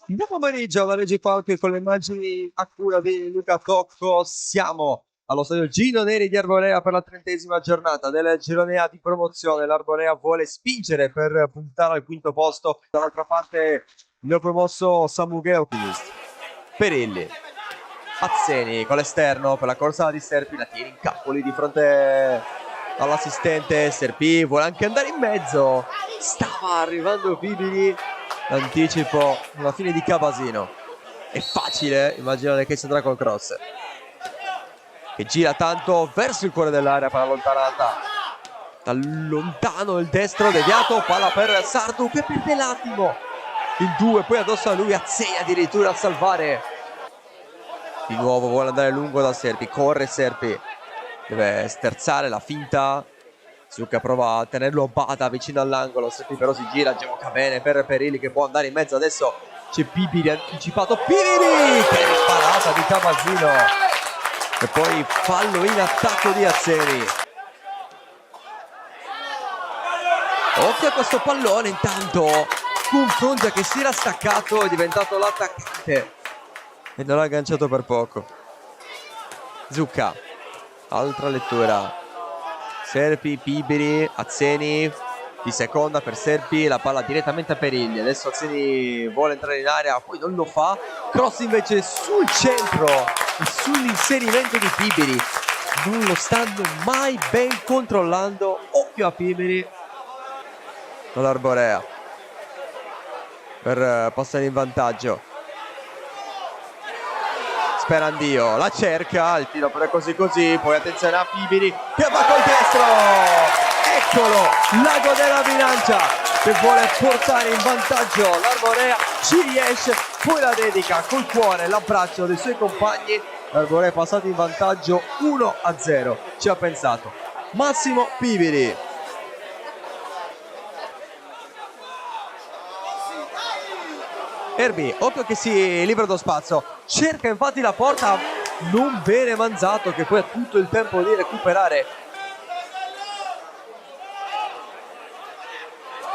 Buon pomeriggio alla Regi Park con le immagini a cura di Luca Tocco. Siamo allo stadio Gino Neri di Arborea per la 30ª giornata del girone A di promozione. L'Arborea vuole spingere per puntare al quinto posto. Dall'altra parte il neopromosso Samu Georgist. Perilli, Azzeni con l'esterno per la corsa di Serpi, la tiene in capo lì di fronte all'assistente. Serpi vuole anche andare in mezzo, stava arrivando Fibili, l'anticipo alla fine di Cavasino. È facile immaginare che si andrà col cross, che gira tanto verso il cuore dell'area, palla allontanata da lontano, il destro deviato, palla per Sardu che perde l'attimo, il 2 poi addosso a lui, Azzeni addirittura a salvare. Di nuovo vuole andare lungo da Serpi, corre Serpi, deve sterzare la finta. Zucca prova a tenerlo Bada vicino all'angolo, Serpi però si gira, gioca bene per Perilli che può andare in mezzo. Adesso c'è Pipiri anticipato, Pipiri che parata di Cavasino e poi fallo in attacco di Azzeni. Occhio a questo pallone, intanto Frongia che si era staccato, è diventato l'attaccante e non l'ha agganciato per poco. Zucca, altra lettura, Serpi, Pibiri, Azzeni di seconda per Serpi, la palla direttamente a Perilli. Adesso Azzeni vuole entrare in area, poi non lo fa, cross invece sul centro e sull'inserimento di Pibiri. Non lo stanno mai ben controllando, occhio a Pibiri dall'Arborea per passare in vantaggio. Sperandio la cerca, il tiro però è così, poi attenzione a Pibiri che va col destro, eccolo l'ago della bilancia che vuole portare in vantaggio l'Arborea, ci riesce, poi la dedica col cuore, l'abbraccio dei suoi compagni. L'Arborea è passato in vantaggio 1-0, ci ha pensato Massimo Pibiri. Erbi, occhio che si libera lo spazio, cerca infatti la porta, non bene Manzato che poi ha tutto il tempo di recuperare.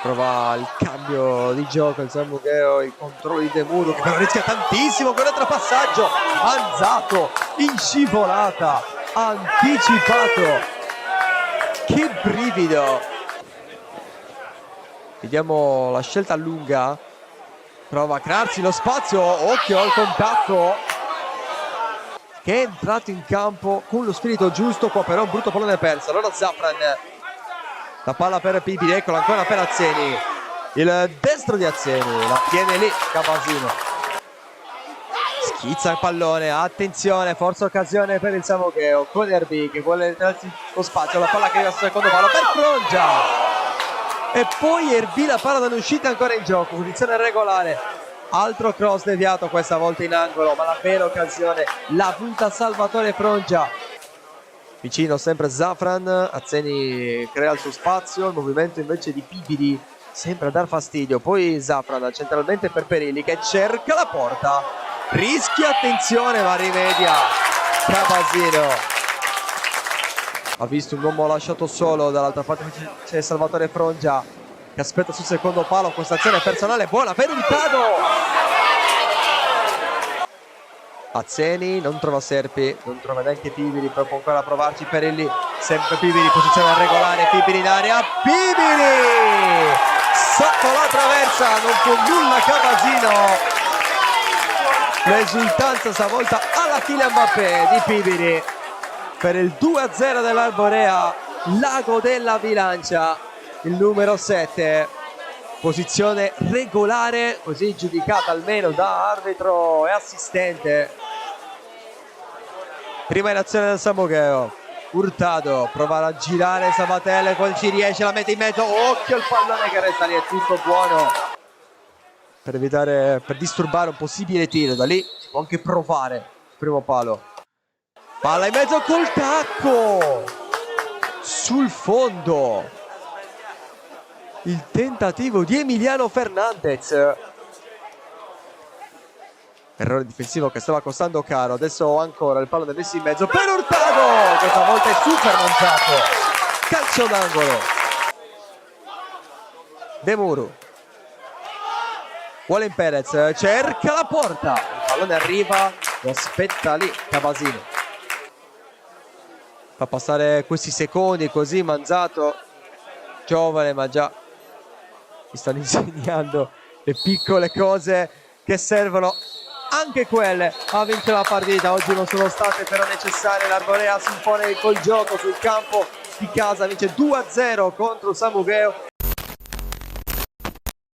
Prova il cambio di gioco il San Mugheo, il controllo di De Muro che però rischia tantissimo con l'altro passaggio. Manzato in scivolata, anticipato, che brivido. Vediamo la scelta lunga, prova a crearsi lo spazio, occhio al contatto, che è entrato in campo con lo spirito giusto, qua però un brutto pallone perso. Allora Zafran, la palla per Pibiri, eccola ancora per Azzeni, il destro di Azzeni, la tiene lì Cavasino, schizza il pallone, attenzione, forza occasione per il Samogheo con Erbi che vuole entrarsi lo spazio, la palla che arriva sul secondo palo per Frongia e poi Erbi, la palla dall'uscita ancora in gioco, posizione regolare, altro cross deviato questa volta in angolo, ma la vera occasione la punta Salvatore Frongia. Vicino sempre Zafran, Azzeni crea il suo spazio, il movimento invece di Pibiri sembra dar fastidio, poi Zafran centralmente per Perilli che cerca la porta, rischia, attenzione ma rimedia Cavasino. Ha visto un uomo lasciato solo, dall'altra parte c'è Salvatore Frongia che aspetta sul secondo palo, questa azione personale buona per Hurtado. Azzeni non trova Serpi, non trova neanche Pibiri, però può ancora provarci Perilli, sempre Pibiri, posizione regolare, Pibiri in area, Pibiri sotto la traversa, non può nulla Cavasino. L'esultanza stavolta alla Kylian Mbappé di Pibiri per il 2-0 dell'Arborea, l'ago della bilancia, il numero 7, posizione regolare, così giudicata almeno da arbitro e assistente. Prima in azione del Samogheo, Hurtado prova a girare Sabatelle, poi ci riesce, la mette in mezzo, occhio il pallone che resta lì, è tutto buono per evitare, per disturbare un possibile tiro, da lì si può anche provare il primo palo. Palla in mezzo col tacco sul fondo, il tentativo di Emiliano Fernandez, errore difensivo che stava costando caro. Adesso ancora il pallone messo in mezzo per Hurtado, questa volta è super mangiato, calcio d'angolo. De Muro Walen Perez cerca la porta, il pallone arriva, lo aspetta lì Cavasino, fa passare questi secondi così Manzato, giovane ma già mi stanno insegnando le piccole cose che servono, anche quelle a vincere la partita. Oggi non sono state però necessarie. l'Arborea si impone col gioco sul campo di casa, vince 2-0 contro San Mugheo.